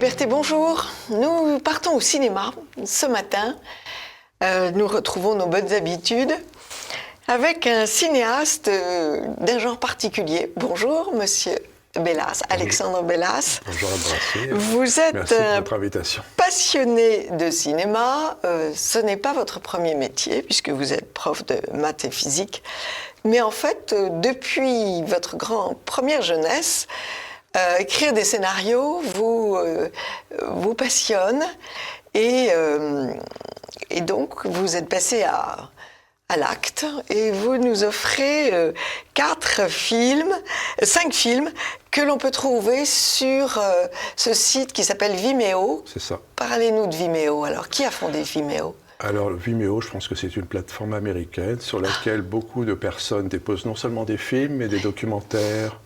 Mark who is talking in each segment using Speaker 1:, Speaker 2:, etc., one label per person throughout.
Speaker 1: Liberté, bonjour. Nous partons au cinéma ce matin. Nous retrouvons nos bonnes habitudes avec un cinéaste d'un genre particulier. Bonjour, monsieur Bellas, Alexandre Bellas.
Speaker 2: Bonjour Abrassé.
Speaker 1: Vous êtes
Speaker 2: Merci de votre invitation.
Speaker 1: Passionné de cinéma. Ce n'est pas votre premier métier, puisque vous êtes prof de maths et physique. Mais en fait, depuis votre première jeunesse, écrire des scénarios vous passionne. Et donc, vous êtes passé à l'acte et vous nous offrez 5 films que l'on peut trouver sur ce site qui s'appelle Vimeo.
Speaker 2: C'est ça.
Speaker 1: Parlez-nous de Vimeo. Alors, qui a fondé Vimeo ?
Speaker 2: Alors, Vimeo, je pense que c'est une plateforme américaine sur laquelle beaucoup de personnes déposent non seulement des films, mais des documentaires,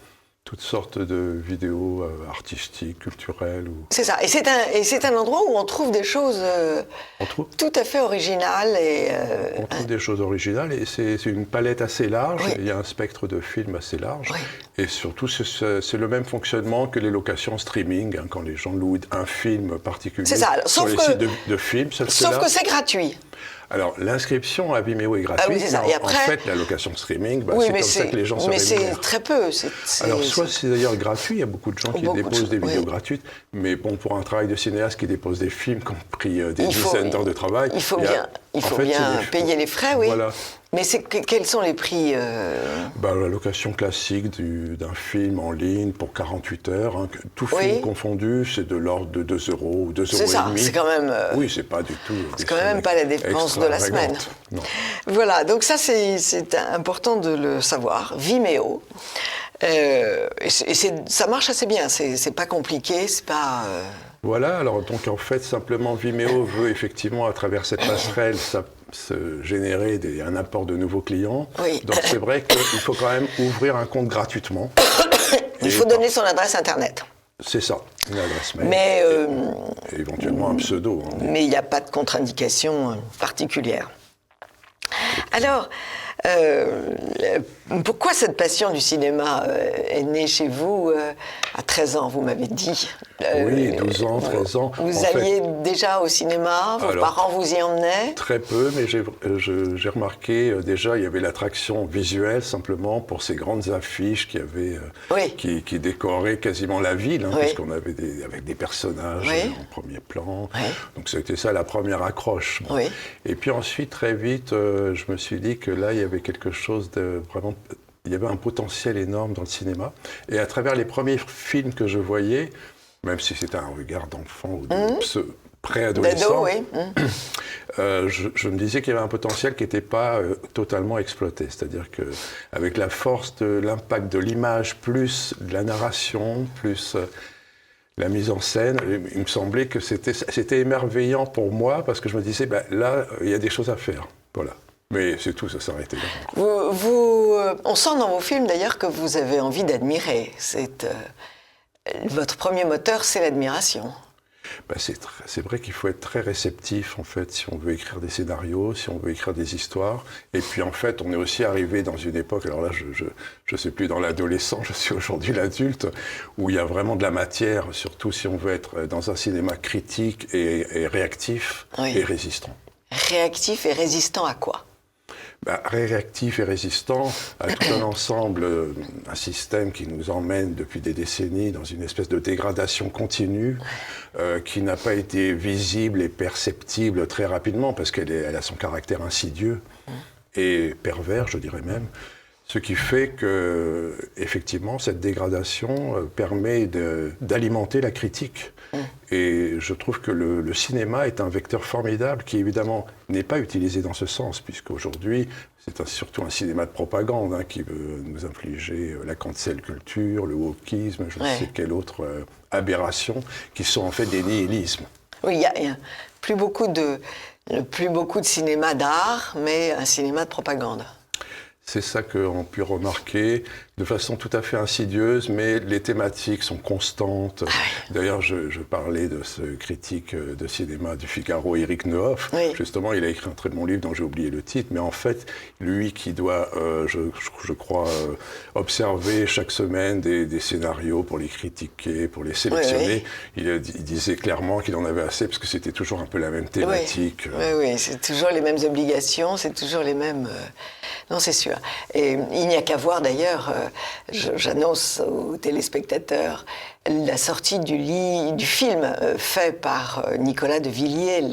Speaker 2: toutes sortes de vidéos artistiques, culturelles.
Speaker 1: C'est ça. Et c'est un endroit où on trouve des choses tout à fait originales.
Speaker 2: On trouve des choses originales et c'est une palette assez large. Oui. Il y a un spectre de films assez large. Oui. Et surtout, c'est le même fonctionnement que les locations streaming. Hein, quand les gens louent un film particulier sur les sites de films.
Speaker 1: Sauf que c'est gratuit.
Speaker 2: Alors, l'inscription à Vimeo est gratuite.
Speaker 1: Ah oui, c'est ça. Et après,
Speaker 2: en fait, la location streaming, c'est comme ça que les gens se rémunèrent.
Speaker 1: Mais c'est très peu.
Speaker 2: Alors, soit c'est d'ailleurs gratuit, il y a beaucoup de gens qui déposent des vidéos gratuites, mais bon, pour un travail de cinéaste qui dépose des films qui ont pris des dizaines d'heures de travail...
Speaker 1: Il faut bien payer les frais, oui. Voilà. Mais quels sont les prix
Speaker 2: La location classique d'un film en ligne pour 48 heures, hein, tout film confondu, c'est de l'ordre de 2 € ou 2,5 €.
Speaker 1: C'est ça, c'est quand même...
Speaker 2: oui, c'est pas du tout...
Speaker 1: C'est quand même pas la dépense de la semaine.
Speaker 2: Non.
Speaker 1: Voilà, donc ça c'est important de le savoir. Vimeo. Ça marche assez bien, c'est pas compliqué, c'est pas...
Speaker 2: Voilà, alors donc en fait, simplement Vimeo veut effectivement, à travers cette passerelle, se générer un apport de nouveaux clients.
Speaker 1: Oui.
Speaker 2: Donc c'est vrai qu'il faut quand même ouvrir un compte gratuitement.
Speaker 1: Il faut donner son adresse Internet.
Speaker 2: C'est ça, une adresse mail.
Speaker 1: Mais
Speaker 2: et éventuellement un pseudo. Hein.
Speaker 1: Mais il n'y a pas de contre-indication particulière. Alors, pourquoi cette passion du cinéma est née chez vous à 13 ans, vous m'avez dit?
Speaker 2: Oui, 12 ans, 13 ans.
Speaker 1: Vous alliez déjà au cinéma? Vos parents vous y emmenaient?
Speaker 2: Très peu, mais j'ai remarqué déjà, il y avait l'attraction visuelle simplement pour ces grandes affiches qui décoraient quasiment la ville, hein, puisqu'on avait avec des personnages en premier plan. Oui. Donc c'était ça la première accroche. Bon.
Speaker 1: Oui.
Speaker 2: Et puis ensuite, très vite, je me suis dit que là, il y avait quelque chose de vraiment... Il y avait un potentiel énorme dans le cinéma. Et à travers les premiers films que je voyais, même si c'était un regard d'enfant ou de préadolescent, je me disais qu'il y avait un potentiel qui n'était pas totalement exploité. C'est-à-dire qu'avec la force de l'impact de l'image, plus de la narration, plus la mise en scène, il me semblait que c'était émerveillant pour moi, parce que je me disais, là, il y a des choses à faire. Voilà. Mais c'est tout, ça s'arrêtait là.
Speaker 1: On sent dans vos films d'ailleurs que vous avez envie d'admirer. Votre premier moteur, c'est l'admiration.
Speaker 2: C'est vrai qu'il faut être très réceptif, en fait, si on veut écrire des scénarios, si on veut écrire des histoires. Et puis, en fait, on est aussi arrivé dans une époque, alors là, je ne suis plus dans l'adolescent, je suis aujourd'hui l'adulte, où il y a vraiment de la matière, surtout si on veut être dans un cinéma critique et réactif et résistant.
Speaker 1: Réactif et résistant à quoi ?
Speaker 2: Réactif et résistant à tout un ensemble, un système qui nous emmène depuis des décennies dans une espèce de dégradation continue qui n'a pas été visible et perceptible très rapidement parce qu'elle a son caractère insidieux et pervers, je dirais même. Ce qui fait que, effectivement, cette dégradation permet d'alimenter la critique. Et je trouve que le cinéma est un vecteur formidable qui, évidemment, n'est pas utilisé dans ce sens, puisqu'aujourd'hui, c'est surtout un cinéma de propagande qui veut nous infliger la cancel culture, le wokisme, je ne sais quelle autre aberration, qui sont en fait des nihilismes.
Speaker 1: Oui, il y a plus beaucoup de cinéma d'art, mais un cinéma de propagande.
Speaker 2: C'est ça qu'ont pu remarquer de façon tout à fait insidieuse, mais les thématiques sont constantes.
Speaker 1: Ah oui.
Speaker 2: D'ailleurs, je parlais de ce critique de cinéma du Figaro, Éric Nehoff.
Speaker 1: Oui.
Speaker 2: Justement, il a écrit un très bon livre dont j'ai oublié le titre, mais en fait, lui qui doit, je crois, observer chaque semaine des scénarios pour les critiquer, pour les sélectionner, il disait clairement qu'il en avait assez, parce que c'était toujours un peu la même thématique.
Speaker 1: Oui, c'est toujours les mêmes obligations, c'est toujours les mêmes... Non, c'est sûr. Et il n'y a qu'à voir d'ailleurs, j'annonce aux téléspectateurs la sortie du film fait par Nicolas de Villiers,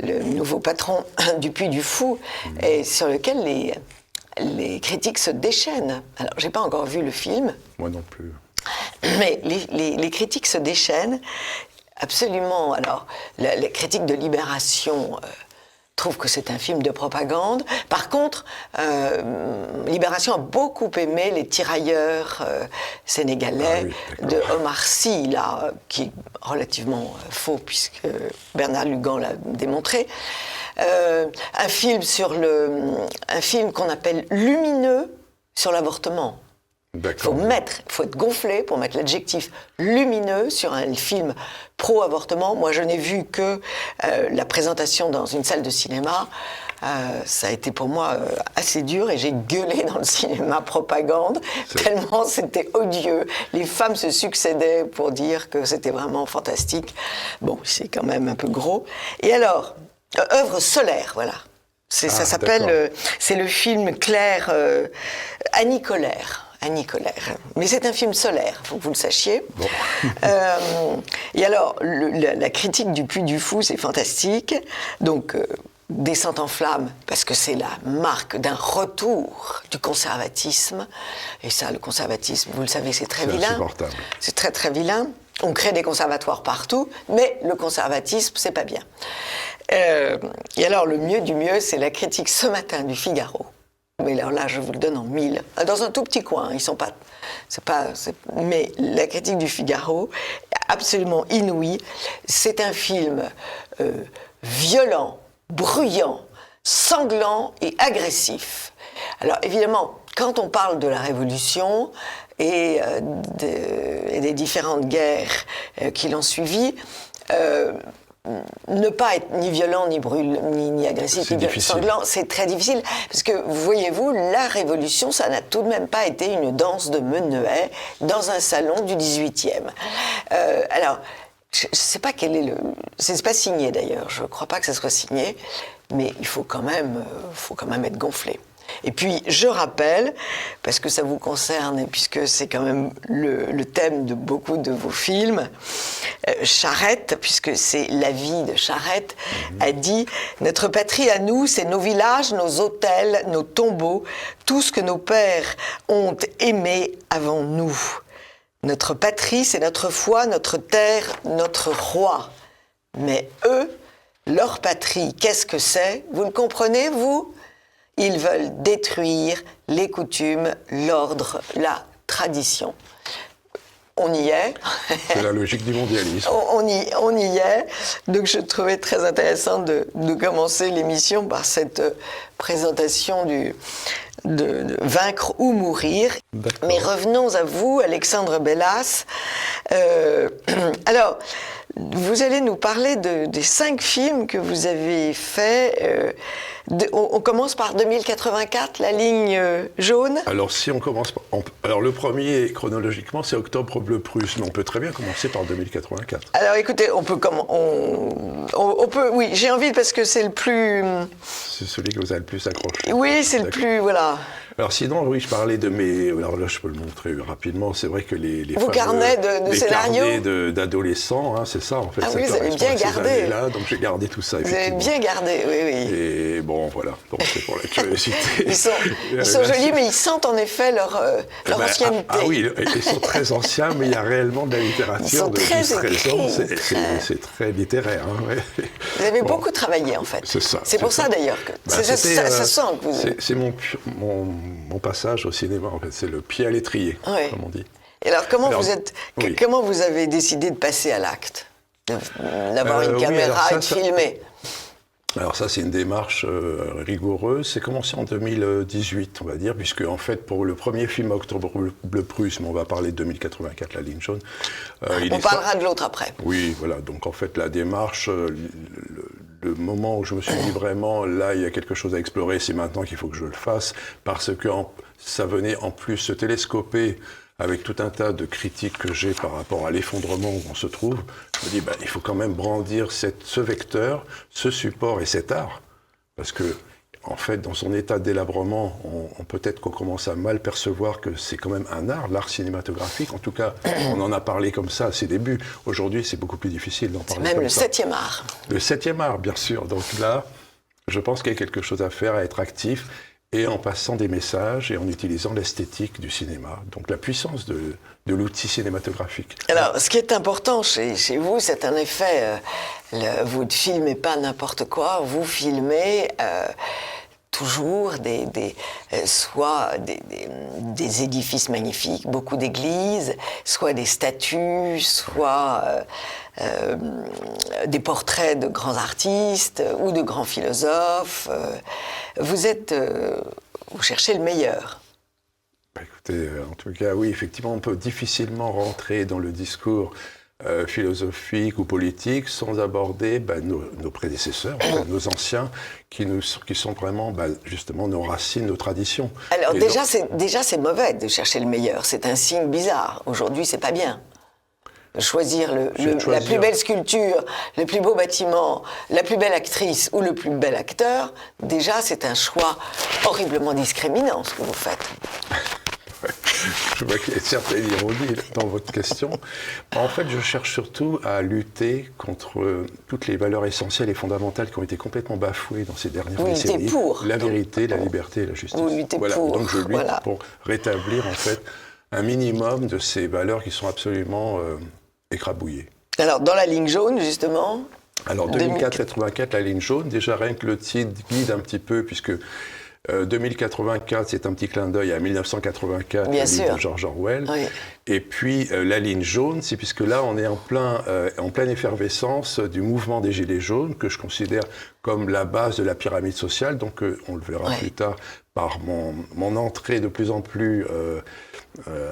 Speaker 1: le nouveau patron du Puy du Fou, et sur lequel les critiques se déchaînent. Alors, j'ai pas encore vu le film.
Speaker 2: Moi non plus.
Speaker 1: Mais les critiques se déchaînent absolument. Alors, la critique de Libération... trouve que c'est un film de propagande. Par contre, Libération a beaucoup aimé Les Tirailleurs sénégalais de Omar Sy, là, qui est relativement faux, puisque Bernard Lugan l'a démontré. Un film qu'on appelle Lumineux sur l'avortement. Il faut être gonflé pour mettre l'adjectif lumineux sur un film pro-avortement. Moi, je n'ai vu que la présentation dans une salle de cinéma. Ça a été pour moi assez dur et j'ai gueulé dans le cinéma propagande, tellement c'était odieux. Les femmes se succédaient pour dire que c'était vraiment fantastique. Bon, c'est quand même un peu gros. Et alors, œuvre solaire, voilà. Ça s'appelle, c'est le film Claire, Annie Colère. Annie Colère. Mais c'est un film solaire, il faut que vous le sachiez. Bon. Et alors, la critique du Puy du Fou, c'est fantastique. Donc, Descente en flammes, parce que c'est la marque d'un retour du conservatisme. Et ça, le conservatisme, vous le savez, c'est très vilain.
Speaker 2: Insupportable.
Speaker 1: C'est très, très vilain. On crée des conservatoires partout, mais le conservatisme, c'est pas bien. Et alors, le mieux du mieux, c'est la critique ce matin du Figaro. Mais alors là, je vous le donne en 1000. Dans un tout petit coin, ils sont pas... mais la critique du Figaro, absolument inouïe. C'est un film violent, bruyant, sanglant et agressif. Alors évidemment, quand on parle de la Révolution et des différentes guerres qui l'ont suivi, ne pas être ni violent, ni agressif, ni sanglant, c'est très difficile. Parce que, voyez-vous, la Révolution, ça n'a tout de même pas été une danse de menuet dans un salon du 18e. Alors, je ne sais pas quel est le... C'est pas signé, d'ailleurs. Je ne crois pas que ça soit signé. Mais il faut quand même être gonflé. Et puis, je rappelle, parce que ça vous concerne, et puisque c'est quand même le thème de beaucoup de vos films, Charette, puisque c'est la vie de Charette, a dit « Notre patrie à nous, c'est nos villages, nos hôtels, nos tombeaux, tout ce que nos pères ont aimé avant nous. Notre patrie, c'est notre foi, notre terre, notre roi. Mais eux, leur patrie, qu'est-ce que c'est? Vous le comprenez, vous ? Ils veulent détruire les coutumes, l'ordre, la tradition. » On y est.
Speaker 2: C'est la logique du mondialisme.
Speaker 1: On y est. Donc je trouvais très intéressant de commencer l'émission par cette présentation de Vaincre ou mourir.
Speaker 2: D'accord.
Speaker 1: Mais revenons à vous, Alexandre Bellas. Alors, vous allez nous parler des 5 films que vous avez faits. On commence par 2084, la ligne jaune.
Speaker 2: Alors, si on commence par... Alors, le premier, chronologiquement, c'est Octobre Bleu Prusse, mais on peut très bien commencer par 2084.
Speaker 1: Alors, écoutez, on peut... Oui, j'ai envie, parce que c'est le plus...
Speaker 2: C'est celui que vous avez le plus accroché.
Speaker 1: Oui, c'est le plus... Voilà.
Speaker 2: Alors sinon, oui, je parlais de mes... Alors là, je peux le montrer rapidement. C'est vrai que les
Speaker 1: Vos carnets de scénarios,
Speaker 2: les carnets d'adolescents, hein, c'est ça, en fait.
Speaker 1: Ah oui, vous avez bien gardé.
Speaker 2: Donc j'ai gardé tout ça,
Speaker 1: Vous avez bien gardé, oui.
Speaker 2: Et bon, voilà. Donc c'est pour la curiosité.
Speaker 1: Ils sont jolis, mais ils sentent en effet leur ancienneté.
Speaker 2: Ah oui, ils sont très anciens, mais il y a réellement de la littérature de 12-13 ans. C'est très littéraire. Hein, ouais.
Speaker 1: Vous avez beaucoup travaillé, en fait.
Speaker 2: C'est ça.
Speaker 1: C'est pour ça, d'ailleurs, que ça sent que vous...
Speaker 2: C'est mon passage au cinéma, en fait. C'est le pied à l'étrier, comme on dit.
Speaker 1: Et alors, comment vous avez décidé de passer à l'acte, d'avoir une caméra et de filmer?
Speaker 2: Alors ça, c'est une démarche rigoureuse. C'est commencé en 2018, on va dire, puisque en fait, pour le premier film Octobre Bleu Prusse, mais on va parler de 2084, La ligne jaune.
Speaker 1: On parlera de l'autre après.
Speaker 2: Oui, voilà. Donc en fait, la démarche, le moment où je me suis dit vraiment, là, il y a quelque chose à explorer, c'est maintenant qu'il faut que je le fasse, parce que ça venait en plus se télescoper avec tout un tas de critiques que j'ai par rapport à l'effondrement où on se trouve. Je me dis, il faut quand même brandir ce vecteur, ce support et cet art. Parce que, en fait, dans son état de délabrement, peut-être qu'on commence à mal percevoir que c'est quand même un art, l'art cinématographique. En tout cas, on en a parlé comme ça à ses débuts. Aujourd'hui, c'est beaucoup plus difficile d'en parler comme ça.
Speaker 1: C'est même le 7e art.
Speaker 2: Le 7e art, bien sûr. Donc là, je pense qu'il y a quelque chose à faire, à être actif, et en passant des messages et en utilisant l'esthétique du cinéma. Donc la puissance de l'outil cinématographique.
Speaker 1: Alors, ce qui est important chez vous, c'est en effet, vous ne filmez pas n'importe quoi, vous filmez toujours soit des édifices magnifiques, beaucoup d'églises, soit des statues, soit des portraits de grands artistes ou de grands philosophes. Vous cherchez le meilleur.
Speaker 2: Écoutez, en tout cas, oui, effectivement, on peut difficilement rentrer dans le discours philosophique ou politique sans aborder nos prédécesseurs, nos anciens, qui sont vraiment justement nos racines, nos traditions.
Speaker 1: Alors déjà, c'est mauvais de chercher le meilleur, c'est un signe bizarre. Aujourd'hui, c'est pas bien. Choisir la plus belle sculpture, le plus beau bâtiment, la plus belle actrice ou le plus bel acteur, déjà, c'est un choix horriblement discriminant, ce que vous faites.
Speaker 2: Je vois qu'il y a une certaine ironie dans votre question. En fait, je cherche surtout à lutter contre toutes les valeurs essentielles et fondamentales qui ont été complètement bafouées dans ces dernières décennies. La vérité, la liberté et la justice.
Speaker 1: Vous luttez
Speaker 2: voilà.
Speaker 1: pour.
Speaker 2: Donc je lutte pour rétablir en fait un minimum de ces valeurs qui sont absolument écrabouillées.
Speaker 1: Alors, dans La ligne jaune, justement...
Speaker 2: Alors, 2084, La ligne jaune, déjà rien que le titre guide un petit peu, puisque 2084, c'est un petit clin d'œil à 1984, le livre de George Orwell.
Speaker 1: Oui.
Speaker 2: Et puis, La ligne jaune, c'est puisque là, on est en pleine effervescence du mouvement des Gilets jaunes, que je considère comme la base de la pyramide sociale. Donc, on le verra plus tard par mon entrée de plus en plus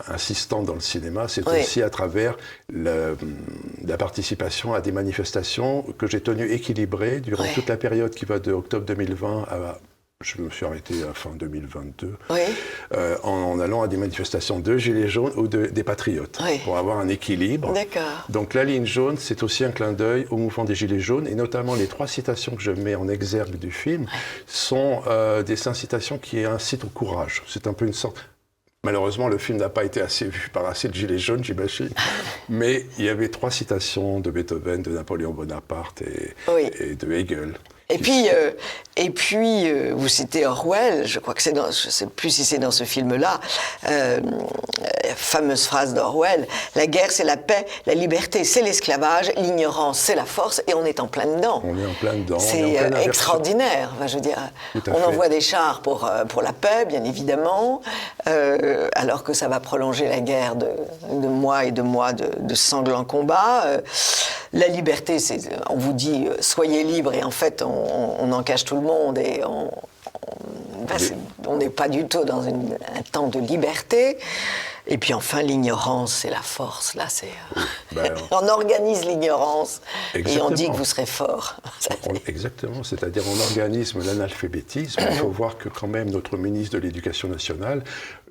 Speaker 2: insistante dans le cinéma. C'est aussi à travers la participation à des manifestations que j'ai tenues équilibrées durant toute la période qui va de octobre 2020 à... Je me suis arrêté à fin 2022, en allant à des manifestations de Gilets jaunes ou des patriotes, pour avoir un équilibre.
Speaker 1: D'accord.
Speaker 2: Donc La ligne jaune, c'est aussi un clin d'œil au mouvement des Gilets jaunes, et notamment les 3 citations que je mets en exergue du film sont des incitations qui incitent au courage. C'est un peu une sorte... Malheureusement, le film n'a pas été assez vu par assez de Gilets jaunes, j'imagine. Mais il y avait 3 citations de Beethoven, de Napoléon Bonaparte et de Hegel.
Speaker 1: Et puis, vous citez Orwell, je crois que je ne sais plus si c'est dans ce film-là, fameuse phrase d'Orwell, « La guerre, c'est la paix, la liberté, c'est l'esclavage, l'ignorance, c'est la force », et on est en plein dedans.
Speaker 2: On est en plein dedans.
Speaker 1: C'est extraordinaire. Enfin, je veux dire, on envoie des chars pour la paix, bien évidemment, alors que ça va prolonger la guerre de mois et de mois de sanglants combats. La liberté, on vous dit « soyez libres » et en fait, on en cache tout le monde et on n'est pas du tout dans un temps de liberté. Et puis enfin, l'ignorance, c'est la force. Là, on organise l'ignorance et on dit que vous serez fort.
Speaker 2: Exactement, c'est-à-dire on organise l'analphabétisme. Il faut voir que quand même notre ministre de l'Éducation nationale,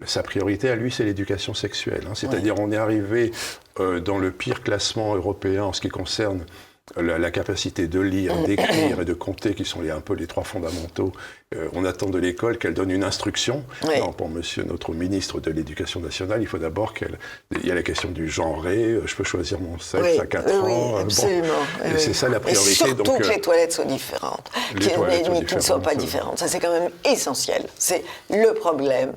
Speaker 2: sa priorité à lui, c'est l'éducation sexuelle. C'est-à-dire on est arrivé dans le pire classement européen en ce qui concerne la capacité de lire, d'écrire et de compter, qui sont un peu les 3 fondamentaux. On attend de l'école qu'elle donne une instruction. Non, pour notre ministre de l'Éducation nationale, il faut d'abord il y a la question du genré, je peux choisir mon sexe à 4 ans.
Speaker 1: Oui, absolument.
Speaker 2: Et c'est ça la priorité.
Speaker 1: Et surtout que les toilettes soient différentes, qui ne soient pas différentes. Ça, c'est quand même essentiel. C'est le problème,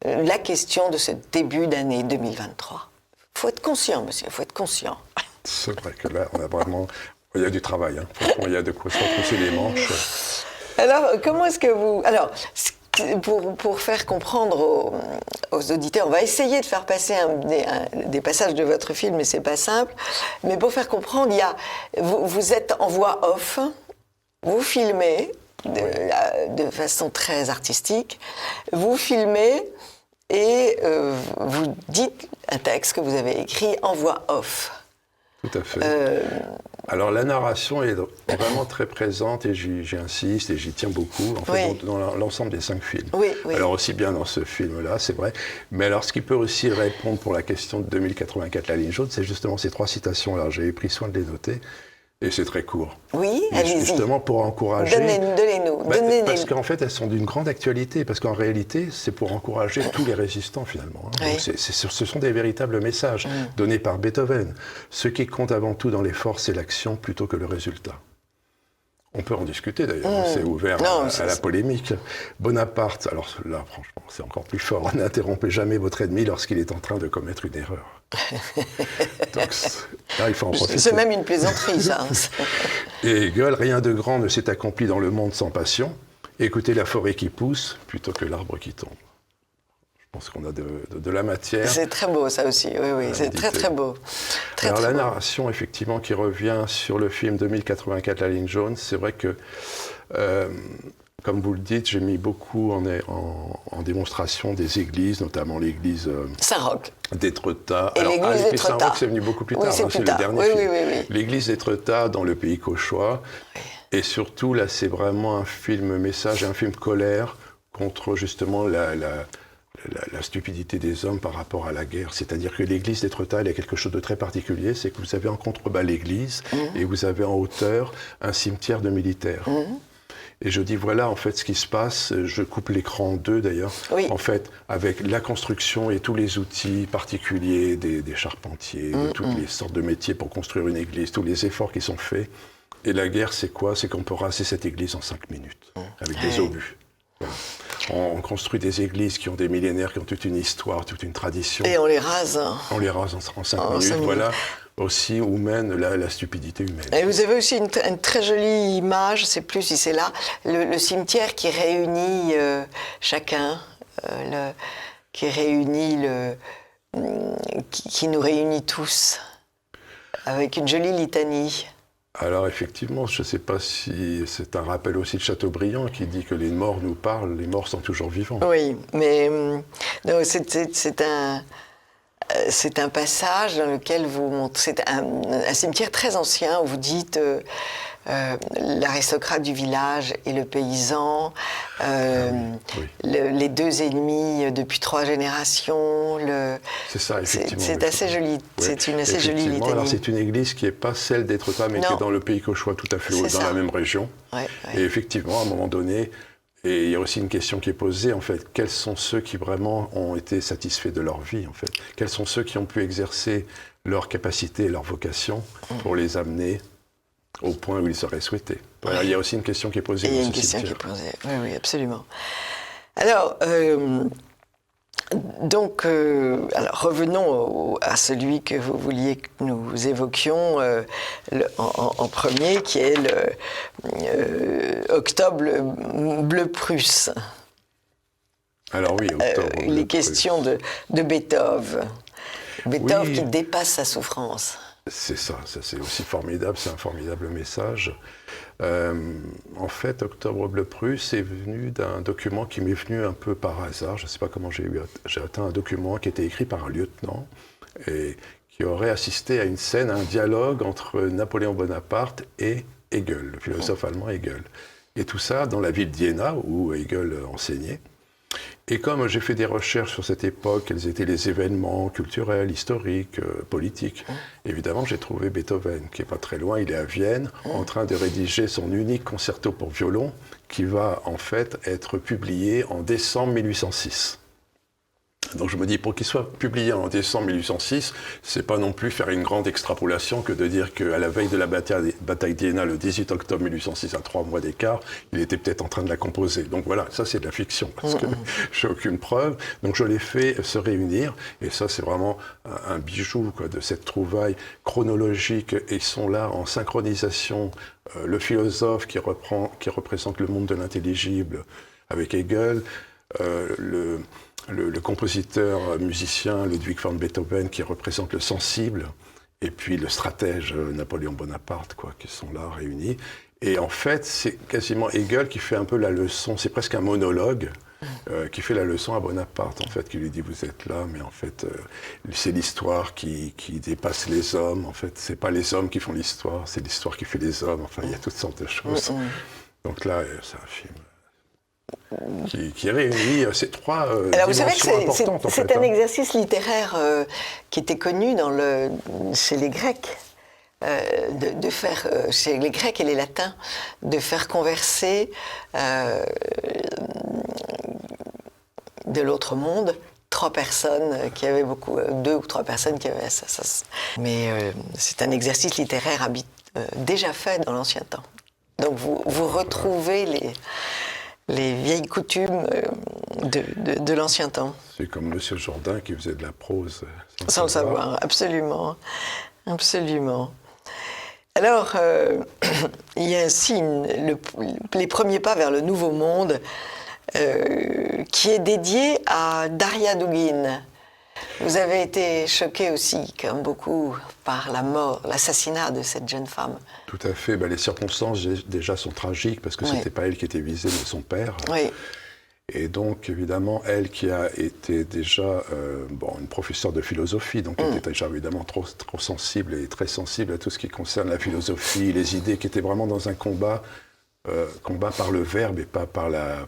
Speaker 1: la question de ce début d'année 2023. Il faut être conscient, monsieur, il faut être conscient.
Speaker 2: C'est vrai que là, il y a du travail. Franchement, il y a de quoi se retrousser les manches.
Speaker 1: Alors, comment est-ce que vous... Alors, pour faire comprendre aux auditeurs, on va essayer de faire passer des passages de votre film, mais c'est pas simple. Mais pour faire comprendre, vous êtes en voix off. vous filmez de façon très artistique, vous filmez et vous dites un texte que vous avez écrit en voix off.
Speaker 2: Tout à fait. Alors la narration est vraiment très présente et j'y insiste et j'y tiens beaucoup, en fait,
Speaker 1: oui.
Speaker 2: dans l'ensemble des 5 films.
Speaker 1: Oui, oui.
Speaker 2: Alors aussi bien dans ce film-là, c'est vrai, mais alors ce qui peut aussi répondre pour la question de 2084, la ligne jaune, c'est justement ces 3 citations-là. J'ai pris soin de les noter. Et c'est très court.
Speaker 1: Oui, allez-y.
Speaker 2: Justement pour encourager...
Speaker 1: Donnez-nous.
Speaker 2: Parce qu'en fait, elles sont d'une grande actualité, parce qu'en réalité, c'est pour encourager tous les résistants, finalement. Hein.
Speaker 1: Oui.
Speaker 2: Donc ce sont des véritables messages donnés par Beethoven. Ce qui compte avant tout dans l'effort, c'est l'action plutôt que le résultat. On peut en discuter d'ailleurs, c'est ouvert à la polémique. Bonaparte, alors là franchement c'est encore plus fort, n'interrompez jamais votre ennemi lorsqu'il est en train de commettre une erreur. Donc là il faut en profiter.
Speaker 1: C'est même une plaisanterie ça.
Speaker 2: Et Hegel, rien de grand ne s'est accompli dans le monde sans passion. Écoutez la forêt qui pousse plutôt que l'arbre qui tombe. Je pense qu'on a de la matière.
Speaker 1: C'est très beau ça aussi, oui, c'est très très beau.
Speaker 2: Alors la narration effectivement qui revient sur le film 2084, la ligne jaune, c'est vrai que, comme vous le dites, j'ai mis beaucoup en démonstration des églises, notamment l'église
Speaker 1: Saint-Roch.
Speaker 2: d'Étretat.
Speaker 1: Et l'église d'Étretat.
Speaker 2: Saint-Roch, c'est venu beaucoup plus tard,
Speaker 1: c'est
Speaker 2: le dernier
Speaker 1: oui,
Speaker 2: film.
Speaker 1: Oui.
Speaker 2: L'église d'Étretat dans le pays cauchois. Oui. Et surtout, là, c'est vraiment un film message, un film colère contre justement la stupidité des hommes par rapport à la guerre. C'est-à-dire que l'église d'Étretat, il y a quelque chose de très particulier, c'est que vous avez en contrebas l'église et vous avez en hauteur un cimetière de militaires. Et je dis, voilà, en fait, ce qui se passe, je coupe l'écran en 2 d'ailleurs, en fait, avec la construction et tous les outils particuliers des charpentiers, de toutes les sortes de métiers pour construire une église, tous les efforts qui sont faits. Et la guerre, c'est quoi? C'est qu'on peut raser cette église en 5 minutes, avec des obus. Voilà. On construit des églises qui ont des millénaires, qui ont toute une histoire, toute une tradition.
Speaker 1: Et on les rase.
Speaker 2: On les rase en 5 minutes. Voilà aussi où mène la stupidité humaine.
Speaker 1: Et vous avez aussi une très jolie image, je ne sais plus si c'est là, le cimetière qui réunit chacun, qui nous réunit tous, avec une jolie litanie.
Speaker 2: Alors effectivement, je ne sais pas si c'est un rappel aussi de Chateaubriand qui dit que les morts nous parlent, les morts sont toujours vivants.
Speaker 1: Oui, mais c'est un passage dans lequel vous montrez, c'est un cimetière très ancien où vous dites l'aristocrate du village et le paysan, les 2 ennemis depuis 3 générations.
Speaker 2: C'est ça, effectivement.
Speaker 1: C'est assez joli. C'est une assez jolie litanie.
Speaker 2: Alors c'est une église qui n'est pas celle d'Étretat, mais qui est dans le pays cauchois, tout à fait dans la même région. Et effectivement, à un moment donné, et il y a aussi une question qui est posée, en fait, quels sont ceux qui vraiment ont été satisfaits de leur vie, en fait? Quels sont ceux qui ont pu exercer leur capacité et leur vocation pour les amener au point où ils seraient souhaités? Voilà, il y a aussi une question qui est posée.
Speaker 1: Il y a une question qui est posée, oui, absolument. Alors, alors revenons à celui que vous vouliez que nous évoquions en premier, qui est Octobre bleu Prusse.
Speaker 2: Alors oui, Octobre bleu
Speaker 1: les questions de Beethoven. Beethoven qui dépasse sa souffrance.
Speaker 2: C'est ça c'est aussi formidable, c'est un formidable message. En fait, Octobre bleu Prusse est venu d'un document qui m'est venu un peu par hasard. Je ne sais pas comment j'ai atteint un document qui était écrit par un lieutenant et qui aurait assisté à une scène, à un dialogue entre Napoléon Bonaparte et Hegel, le philosophe allemand Hegel. Et tout ça dans la ville d'Iéna où Hegel enseignait. Et comme j'ai fait des recherches sur cette époque, quels étaient les événements culturels, historiques, politiques, évidemment j'ai trouvé Beethoven, qui n'est pas très loin, il est à Vienne, en train de rédiger son unique concerto pour violon, qui va en fait être publié en décembre 1806. Donc je me dis, pour qu'il soit publié en décembre 1806, c'est pas non plus faire une grande extrapolation que de dire qu'à la veille de la bataille d'Iéna, le 18 octobre 1806, à 3 mois d'écart, il était peut-être en train de la composer. Donc voilà, ça c'est de la fiction, parce que j'ai aucune preuve. Donc je l'ai fait se réunir, et ça c'est vraiment un bijou quoi, de cette trouvaille chronologique, et ils sont là en synchronisation. Le philosophe qui représente le monde de l'intelligible avec Hegel, le compositeur musicien Ludwig van Beethoven qui représente le sensible, et puis le stratège Napoléon Bonaparte, quoi, qui sont là réunis. Et en fait, c'est quasiment Hegel qui fait un peu la leçon, c'est presque un monologue, qui fait la leçon à Bonaparte, en fait, qui lui dit « vous êtes là », mais en fait, c'est l'histoire qui dépasse les hommes, en fait, c'est pas les hommes qui font l'histoire, c'est l'histoire qui fait les hommes, enfin, il y a toutes sortes de choses. Donc là, c'est un film qui réunit ces trois dimensions importantes.
Speaker 1: Vous savez que c'est un exercice littéraire qui était connu chez les Grecs. De faire, chez les Grecs et les Latins, de faire converser de l'autre monde trois personnes qui avaient deux ou trois personnes qui avaient ça. Mais c'est un exercice littéraire déjà fait dans l'ancien temps. Donc vous retrouvez les vieilles coutumes de l'ancien temps.
Speaker 2: C'est comme Monsieur Jourdain qui faisait de la prose.
Speaker 1: Sans le savoir, absolument. Absolument. Alors, il y a ainsi les premiers pas vers le Nouveau Monde qui est dédié à Daria Dugin. Vous avez été choqué aussi, comme beaucoup, par l'assassinat de cette jeune femme.
Speaker 2: Tout à fait. Les circonstances déjà sont tragiques parce que c'était pas elle qui était visée, mais son père.
Speaker 1: Oui.
Speaker 2: Et donc, évidemment, elle qui a été déjà une professeure de philosophie, donc elle était déjà évidemment trop sensible et très sensible à tout ce qui concerne la philosophie, les idées, qui étaient vraiment dans un combat par le verbe et pas par la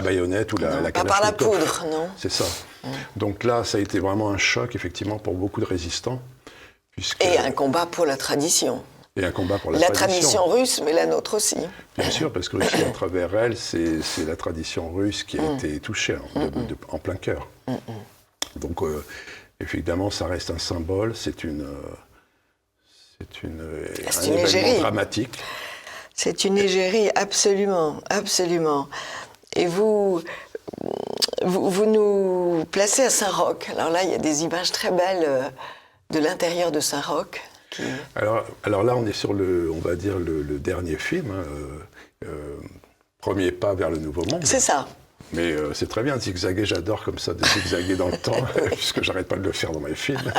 Speaker 2: baïonnette ou la kalachnikov.
Speaker 1: Pas par la poudre, non.
Speaker 2: C'est ça. Donc là, ça a été vraiment un choc, effectivement, pour beaucoup de résistants.
Speaker 1: Et un combat pour la tradition.
Speaker 2: Et un combat pour
Speaker 1: la tradition russe, mais la nôtre aussi.
Speaker 2: Bien sûr, parce que aussi, à travers elle, c'est la tradition russe qui a été touchée en plein cœur. Donc, évidemment, ça reste un symbole, c'est un événement dramatique.
Speaker 1: C'est une égérie, absolument, absolument. Et vous nous placez à Saint-Roch. Alors là, il y a des images très belles de l'intérieur de Saint-Roch.
Speaker 2: Alors là, on est sur on va dire le dernier film, Premier pas vers le Nouveau Monde.
Speaker 1: C'est ça.
Speaker 2: Mais c'est très bien de zigzaguer, j'adore comme ça, de zigzaguer dans le temps, puisque j'arrête pas de le faire dans mes films.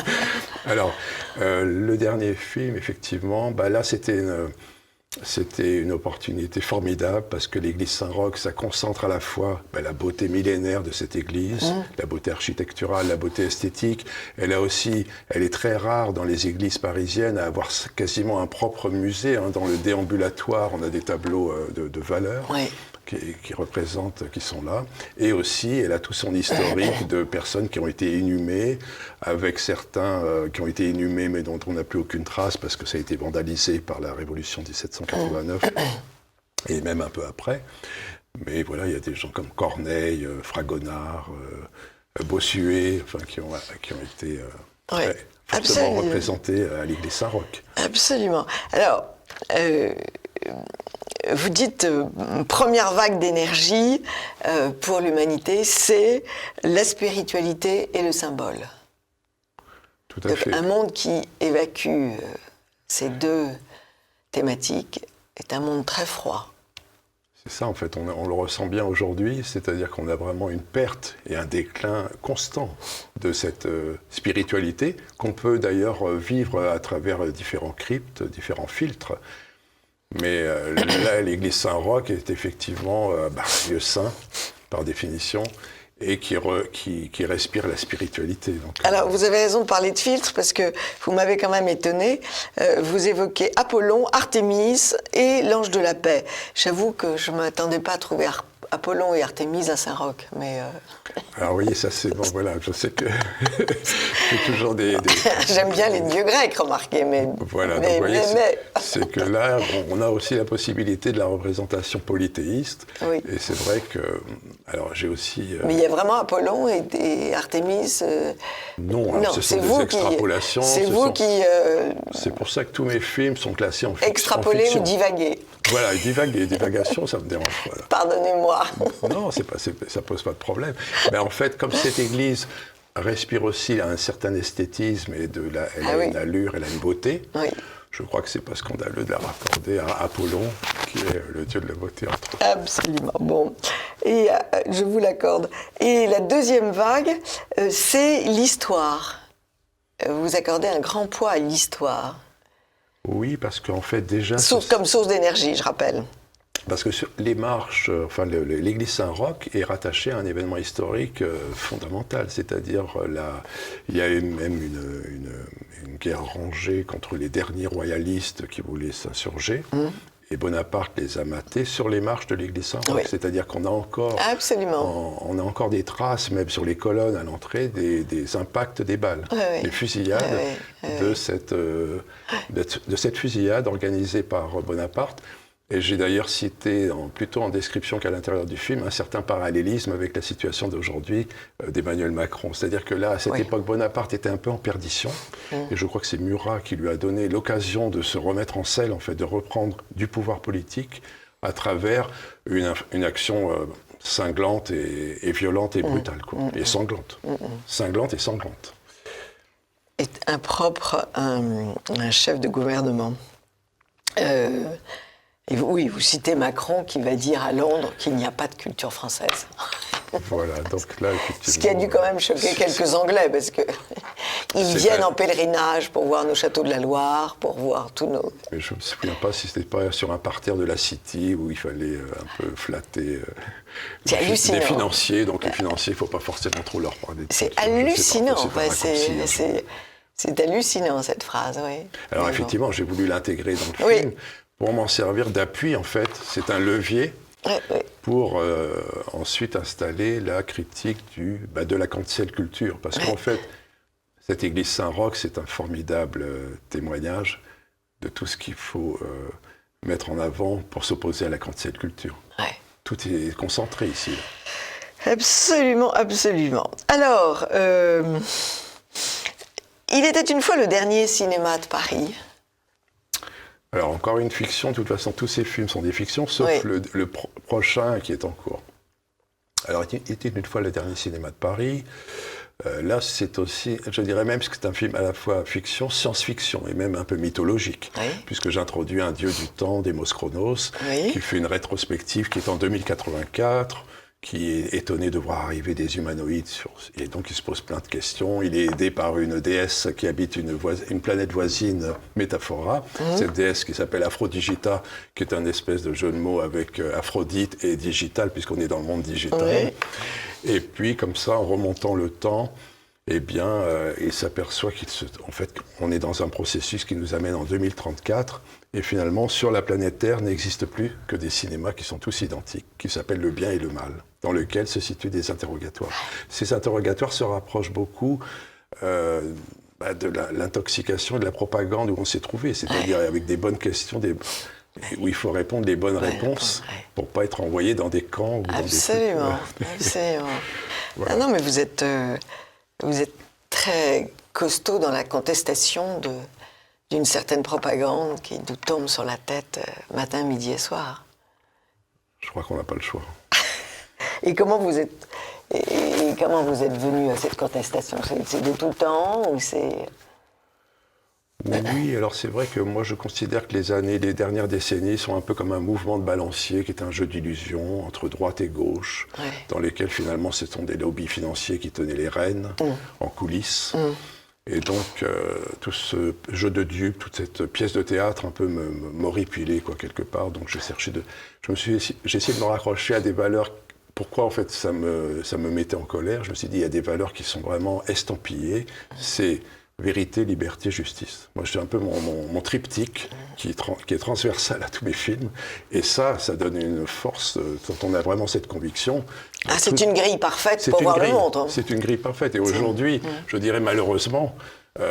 Speaker 2: Alors, le dernier film, effectivement, là, c'était une opportunité formidable parce que l'église Saint-Roch, ça concentre à la fois la beauté millénaire de cette église, la beauté architecturale, la beauté esthétique. Elle est très rare dans les églises parisiennes à avoir quasiment un propre musée. Dans le déambulatoire, on a des tableaux de valeur. Oui. Qui sont là. Et aussi, elle a tout son historique de personnes qui ont été inhumées, avec certains qui ont été inhumés, mais dont on n'a plus aucune trace parce que ça a été vandalisé par la Révolution 1789, et même un peu après. Mais voilà, il y a des gens comme Corneille, Fragonard, Bossuet, qui ont été fortement représentés à l'église Saint-Roch.
Speaker 1: Absolument. Alors, vous dites première vague d'énergie pour l'humanité, c'est la spiritualité et le symbole.
Speaker 2: Tout à fait.
Speaker 1: Un monde qui évacue ces deux thématiques est un monde très froid.
Speaker 2: C'est ça, en fait, on le ressent bien aujourd'hui, c'est-à-dire qu'on a vraiment une perte et un déclin constant de cette spiritualité qu'on peut d'ailleurs vivre à travers différents cryptes, différents filtres. Mais là, l'église Saint-Roch est effectivement un lieu saint, par définition, et qui respire la spiritualité. Donc,
Speaker 1: alors, vous avez raison de parler de filtres, parce que vous m'avez quand même étonné. Vous évoquez Apollon, Artémis et l'ange de la paix. J'avoue que je ne m'attendais pas à trouver Apollon et Artémis à Saint-Roch, mais...
Speaker 2: Alors oui, ça c'est bon, voilà, je sais que c'est toujours des...
Speaker 1: J'aime bien les dieux grecs, remarquez, mais...
Speaker 2: Voilà, donc vous voyez, c'est que là, on a aussi la possibilité de la représentation polythéiste, oui. Et c'est vrai que... Alors j'ai aussi...
Speaker 1: Mais il y a vraiment Apollon et Artémis...
Speaker 2: Non, ce sont des extrapolations.
Speaker 1: C'est vous qui...
Speaker 2: C'est pour ça que tous mes films sont classés en fiction.
Speaker 1: Extrapoler ou divaguer.
Speaker 2: Voilà, divagation, ça me dérange pas.
Speaker 1: Pardonnez-moi.
Speaker 2: Non, ça pose pas de problème. Mais en fait, comme cette église respire aussi un certain esthétisme et elle a une allure, elle a une beauté, oui. Je crois que c'est pas scandaleux de la raccorder à Apollon, qui est le dieu de la beauté, entre autres.
Speaker 1: Absolument. Bon, et je vous l'accorde. Et la deuxième vague, c'est l'histoire. Vous accordez un grand poids à l'histoire.
Speaker 2: Oui, parce qu'en fait, déjà...
Speaker 1: Comme source d'énergie, je rappelle.
Speaker 2: Parce que sur les marches, enfin, l'église Saint-Roch est rattachée à un événement historique fondamental, c'est-à-dire il y a eu même une guerre rangée contre les derniers royalistes qui voulaient s'insurger, et Bonaparte les a matés sur les marches de l'église Saint-Roch, oui. C'est-à-dire qu'on a encore, on a encore des traces, même sur les colonnes à l'entrée, des impacts des balles, des fusillades, de cette fusillade organisée par Bonaparte. Et j'ai d'ailleurs cité, plutôt en description qu'à l'intérieur du film, un certain parallélisme avec la situation d'aujourd'hui d'Emmanuel Macron. C'est-à-dire que là, à cette époque, Bonaparte était un peu en perdition. Et je crois que c'est Murat qui lui a donné l'occasion de se remettre en selle, en fait, de reprendre du pouvoir politique à travers une action cinglante et violente et brutale, quoi. Et sanglante. Cinglante et sanglante.
Speaker 1: Est impropre à un chef de gouvernement. Et oui, vous citez Macron qui va dire à Londres qu'il n'y a pas de culture française.
Speaker 2: Voilà, donc là, effectivement...
Speaker 1: Ce qui a dû quand même choquer quelques Anglais, parce qu'ils viennent en pèlerinage pour voir nos châteaux de la Loire, pour voir tous nos...
Speaker 2: Mais je ne me souviens pas si c'était pas sur un parterre de la City où il fallait un peu flatter les financiers. Donc les financiers, il ne faut pas forcément trop leur parler.
Speaker 1: C'est hallucinant, c'est hallucinant cette phrase, oui.
Speaker 2: Alors effectivement, j'ai voulu l'intégrer dans le film. Pour m'en servir d'appui, en fait, c'est un levier pour ensuite installer la critique de la cancel culture. Parce qu'en fait, cette église Saint-Roch, c'est un formidable témoignage de tout ce qu'il faut mettre en avant pour s'opposer à la cancel culture. Tout est concentré ici.
Speaker 1: Absolument, absolument. Alors, il était une fois le dernier cinéma de Paris.
Speaker 2: Alors, encore une fiction, de toute façon, tous ces films sont des fictions, sauf le prochain qui est en cours. Alors, il était une fois le dernier cinéma de Paris. Là, c'est aussi, je dirais même que c'est un film à la fois fiction, science-fiction, et même un peu mythologique, puisque j'introduis un dieu du temps, Demos Chronos, qui fait une rétrospective qui est en 2084, qui est étonné de voir arriver des humanoïdes, et donc il se pose plein de questions. Il est aidé par une déesse qui habite une planète voisine, Métaphora. Cette déesse qui s'appelle Aphrodigita, qui est un espèce de jeu de mots avec Aphrodite et digital, puisqu'on est dans le monde digital. Et puis, comme ça, en remontant le temps, eh bien, il s'aperçoit qu'en fait, on est dans un processus qui nous amène en 2034, et finalement, sur la planète Terre, n'existe plus que des cinémas qui sont tous identiques, qui s'appellent Le Bien et le Mal, dans lequel se situent des interrogatoires. Ces interrogatoires se rapprochent beaucoup de l'intoxication et de la propagande où on s'est trouvé, c'est-à-dire avec des bonnes questions, où il faut répondre les bonnes réponses pour ne pas être envoyé dans des camps. Ou
Speaker 1: absolument, absolument. Voilà. Ah non, mais vous êtes très costaud dans la contestation d'une certaine propagande qui nous tombe sur la tête matin, midi et soir.
Speaker 2: Je crois qu'on n'a pas le choix.
Speaker 1: Et comment vous êtes venu à cette contestation ? C'est de tout le temps ou c'est...
Speaker 2: Oui, alors c'est vrai que moi je considère que les dernières décennies sont un peu comme un mouvement de balancier qui est un jeu d'illusions entre droite et gauche, dans lesquels finalement ce sont des lobbies financiers qui tenaient les rênes en coulisses. Et donc tout ce jeu de dupes, toute cette pièce de théâtre un peu m'horripilait quoi quelque part. Donc j'ai essayé de me raccrocher à des valeurs. Pourquoi en fait ça me mettait en colère ? Je me suis dit il y a des valeurs qui sont vraiment estampillées. C'est vérité, liberté, justice. Moi, j'ai un peu mon triptyque qui est transversal à tous mes films. Et ça donne une force quand on a vraiment cette conviction.
Speaker 1: C'est une grille parfaite pour voir le monde. Hein.
Speaker 2: C'est une grille parfaite. Et aujourd'hui, je dirais malheureusement,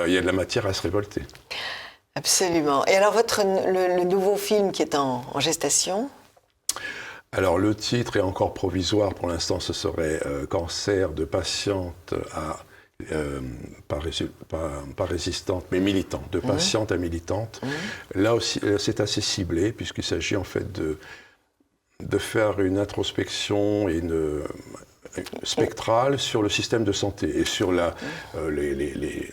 Speaker 2: il y a de la matière à se révolter.
Speaker 1: Absolument. Et alors, le nouveau film qui est en gestation ?
Speaker 2: Alors, le titre est encore provisoire. Pour l'instant, ce serait « Cancer de patiente à... pas résistante, mais militante, de patiente à militante. Là aussi, c'est assez ciblé, puisqu'il s'agit en fait de faire une introspection et une spectrale sur le système de santé et sur les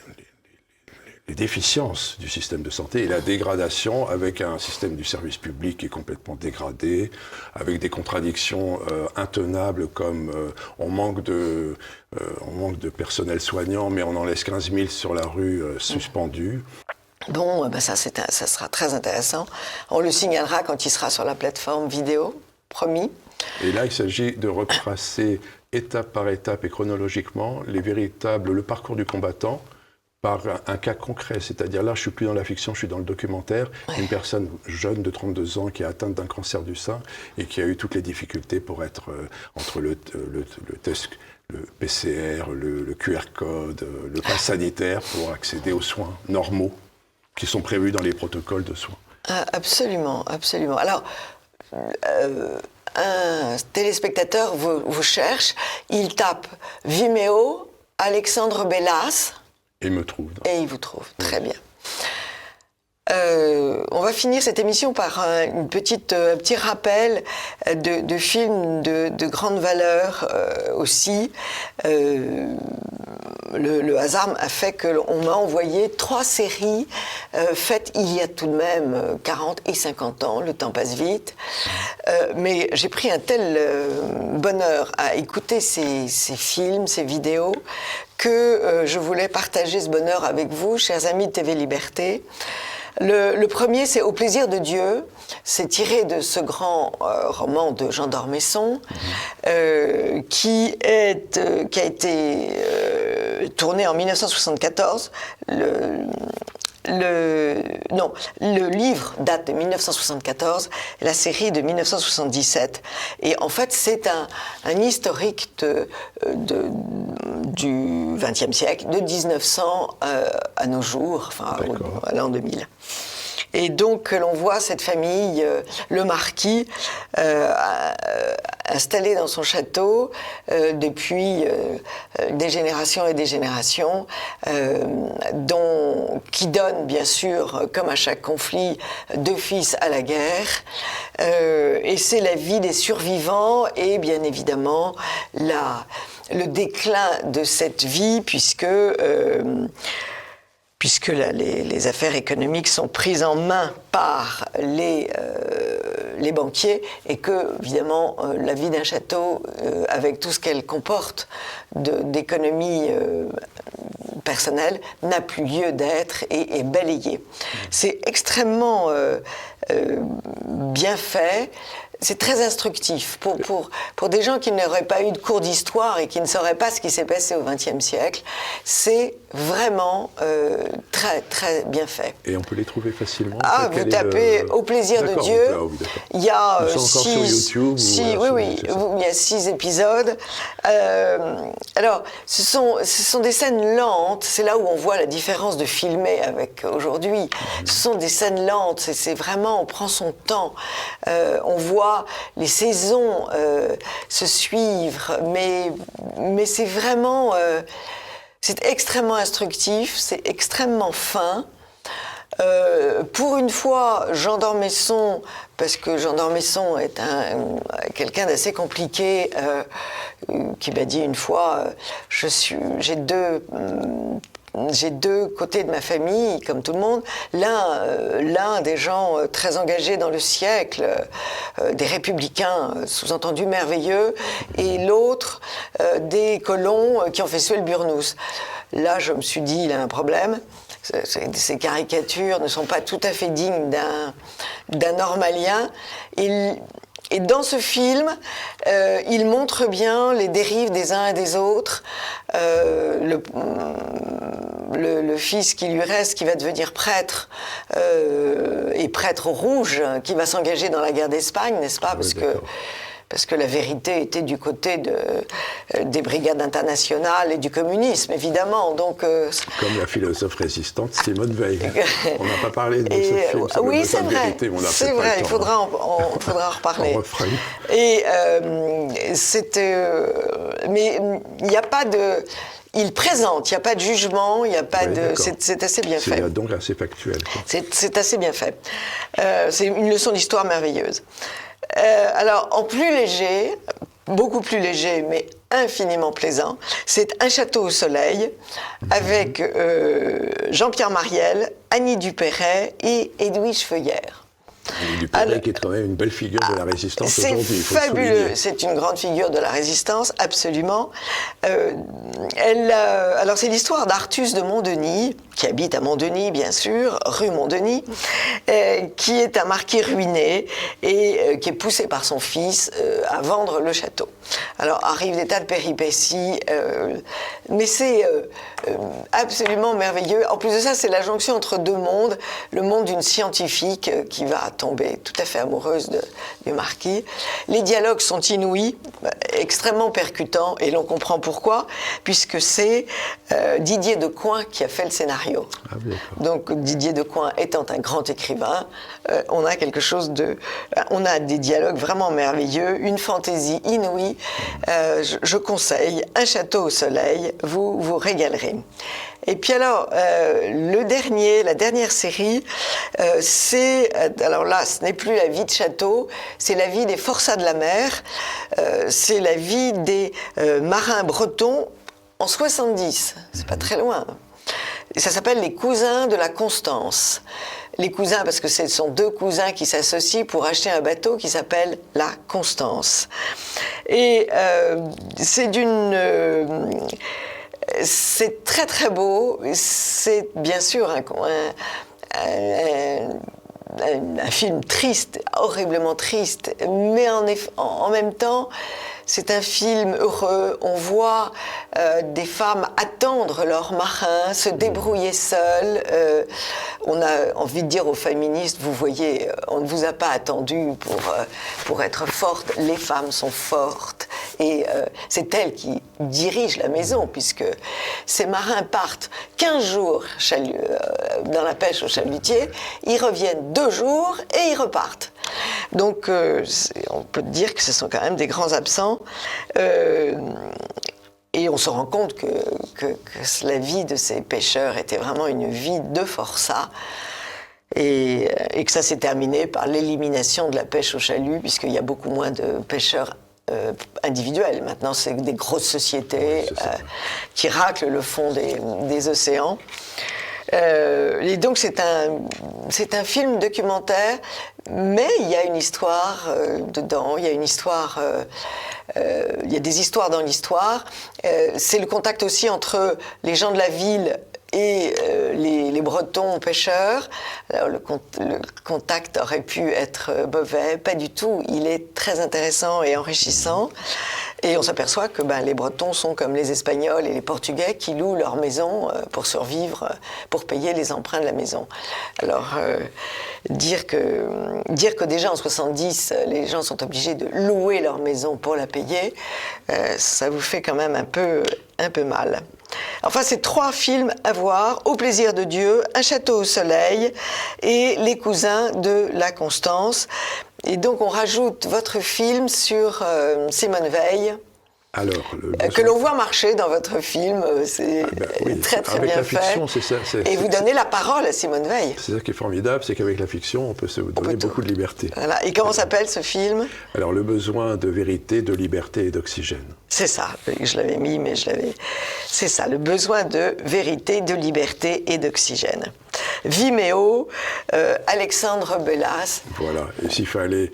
Speaker 2: déficiences du système de santé et la dégradation avec un système du service public qui est complètement dégradé, avec des contradictions intenables comme on manque de personnel soignant, mais on en laisse 15 000 sur la rue suspendus.
Speaker 1: Bon, ben ça sera très intéressant. On le signalera quand il sera sur la plateforme vidéo, promis.
Speaker 2: Et là, il s'agit de retracer étape par étape et chronologiquement le parcours du combattant par un cas concret. C'est-à-dire là, je ne suis plus dans la fiction, je suis dans le documentaire. Ouais. Une personne jeune de 32 ans qui est atteinte d'un cancer du sein et qui a eu toutes les difficultés pour être entre le test, le PCR, le QR code, le pass sanitaire pour accéder aux soins normaux qui sont prévus dans les protocoles de soins.
Speaker 1: Absolument, absolument. Alors, un téléspectateur vous cherche, il tape Vimeo, Alexandre Bellas.
Speaker 2: Et me trouve.
Speaker 1: Et il vous trouve, très bien. On va finir cette émission par un petit rappel de films de grande valeur aussi. Le hasard a fait qu'on m'a envoyé 3 séries faites il y a tout de même 40 et 50 ans, le temps passe vite. Mais j'ai pris un tel bonheur à écouter ces films, ces vidéos, que je voulais partager ce bonheur avec vous, chers amis de TV Liberté. Le premier, c'est Au plaisir de Dieu. C'est tiré de ce grand roman de Jean d'Ormesson, qui a été tourné en 1974. Le livre date de 1974, la série de 1977. Et en fait, c'est un historique du XXe siècle, de 1900 à nos jours, enfin à l'an 2000. Et donc, l'on voit cette famille, le marquis, installé dans son château depuis des générations et des générations, qui donne, bien sûr, comme à chaque conflit, 2 fils à la guerre. Et c'est la vie des survivants et, bien évidemment, le déclin de cette vie, puisque les affaires économiques sont prises en main par les banquiers et que, évidemment, la vie d'un château, avec tout ce qu'elle comporte d'économie personnelle, n'a plus lieu d'être et est balayée. C'est extrêmement bien fait. C'est très instructif pour des gens qui n'auraient pas eu de cours d'histoire et qui ne sauraient pas ce qui s'est passé au XXe siècle. C'est vraiment très, très bien fait.
Speaker 2: Et on peut les trouver facilement.
Speaker 1: Vous tapez Au plaisir de Dieu. Il y a 6... Oui, il y a 6 épisodes. Alors, ce sont des scènes lentes. C'est là où on voit la différence de filmer avec aujourd'hui. Ce sont des scènes lentes. C'est vraiment, on prend son temps. On voit les saisons se suivre, mais c'est vraiment... c'est extrêmement instructif, c'est extrêmement fin. Pour une fois, Jean d'Ormesson, parce que Jean d'Ormesson est quelqu'un d'assez compliqué, qui m'a dit une fois, j'ai deux côtés de ma famille, comme tout le monde. L'un des gens très engagés dans le siècle, des républicains, sous-entendu merveilleux, et l'autre, des colons qui ont fait suer le burnous. Là, je me suis dit, il a un problème. Ces caricatures ne sont pas tout à fait dignes d'un normalien. Et dans ce film, il montre bien les dérives des uns et des autres. Le fils qui lui reste, qui va devenir prêtre, et prêtre rouge, qui va s'engager dans la guerre d'Espagne, n'est-ce pas ? Parce que la vérité était du côté des brigades internationales et du communisme, évidemment. Donc,
Speaker 2: comme la philosophe résistante Simone Veil. On n'a pas parlé de ce film.
Speaker 1: Oui, c'est vrai. C'est vrai, il faudra en reparler. Et mais il n'y a pas de... Il présente, il n'y a pas de jugement, il n'y a pas de... C'est assez bien fait.
Speaker 2: C'est donc assez factuel.
Speaker 1: C'est assez bien fait. C'est une leçon d'histoire merveilleuse. Alors, en plus léger, beaucoup plus léger, mais infiniment plaisant, c'est Un château au soleil, avec Jean-Pierre Mariel, Annie Dupéret et Edwige Feuillère.
Speaker 2: Duperrey qui est quand même une belle figure de la résistance aujourd'hui.
Speaker 1: C'est fabuleux, c'est une grande figure de la résistance, absolument. Alors c'est l'histoire d'Artus de Montdenis, qui habite à Montdenis, bien sûr, rue Montdenis, qui est un marquis ruiné et qui est poussé par son fils à vendre le château. Alors arrivent des tas de péripéties, mais c'est absolument merveilleux. En plus de ça, c'est la jonction entre deux mondes, le monde d'une scientifique qui va tomber tout à fait amoureuse du marquis. Les dialogues sont inouïs, extrêmement percutants, et l'on comprend pourquoi, puisque c'est Didier Decoing qui a fait le scénario.
Speaker 2: Ah,
Speaker 1: donc Didier Decoing étant un grand écrivain, on a quelque chose de... On a des dialogues vraiment merveilleux, une fantaisie inouïe. Je conseille Un château au soleil, vous vous régalerez. Et puis alors, la dernière série, alors là, ce n'est plus la vie de château, c'est la vie des forçats de la mer, c'est la vie des marins bretons en 70, c'est pas très loin. Et ça s'appelle Les cousins de la Constance. Les cousins, parce que ce sont deux cousins qui s'associent pour acheter un bateau qui s'appelle la Constance. Et c'est très très beau, c'est bien sûr un film triste, horriblement triste, mais en même temps, c'est un film heureux. On voit des femmes attendre leurs marins, se débrouiller seules. On a envie de dire aux féministes, vous voyez, on ne vous a pas attendu pour être forte. Les femmes sont fortes. Et c'est elles qui dirigent la maison, puisque ces marins partent 15 jours dans la pêche au chalutier, ils reviennent 2 jours et ils repartent. Donc, on peut dire que ce sont quand même des grands absents. Et on se rend compte que la vie de ces pêcheurs était vraiment une vie de forçat. Et que ça s'est terminé par l'élimination de la pêche au chalut, puisqu'il y a beaucoup moins de pêcheurs individuels. Maintenant, c'est des grosses sociétés qui raclent le fond des océans. Et donc c'est un film documentaire, mais il y a une histoire dedans, il y a des histoires dans l'histoire. C'est le contact aussi entre les gens de la ville et les Bretons pêcheurs. Alors, le contact aurait pu être mauvais, pas du tout. Il est très intéressant et enrichissant. Et on s'aperçoit que les Bretons sont comme les Espagnols et les Portugais qui louent leur maison pour survivre, pour payer les emprunts de la maison. Alors, dire que déjà en 70, les gens sont obligés de louer leur maison pour la payer, ça vous fait quand même un peu mal. Enfin, c'est 3 films à voir: Au plaisir de Dieu, Un château au soleil et Les cousins de la Constance. Et donc, on rajoute votre film sur Simone Veil.
Speaker 2: Alors,
Speaker 1: que l'on voit marcher dans votre film, c'est très très bien fait. Avec la fiction, et vous donnez la parole à Simone Veil.
Speaker 2: C'est ça qui est formidable, c'est qu'avec la fiction, on peut se donner beaucoup de liberté.
Speaker 1: Voilà. Et comment s'appelle ce film?
Speaker 2: Alors, Le besoin de vérité, de liberté et d'oxygène.
Speaker 1: C'est ça, je l'avais mis, mais c'est ça, Le besoin de vérité, de liberté et d'oxygène. Vimeo, Alexandre Bellas.
Speaker 2: Voilà, et s'il fallait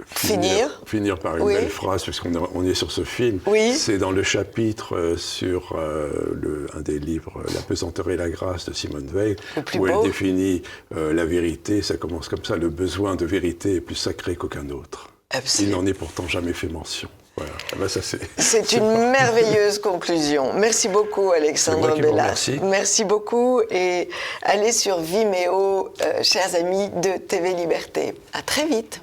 Speaker 2: finir par une belle phrase, puisqu'on est sur ce film.
Speaker 1: Oui.
Speaker 2: C'est dans le chapitre sur un des livres, La pesanteur et la grâce de Simone Veil, où elle définit la vérité. Ça commence comme ça: le besoin de vérité est plus sacré qu'aucun autre.
Speaker 1: Absolument.
Speaker 2: Il n'en est pourtant jamais fait mention. Voilà.
Speaker 1: C'est une merveilleuse conclusion. Merci beaucoup, Alexandre Bellas. Merci beaucoup, et allez sur Vimeo, chers amis de TV Liberté. À très vite.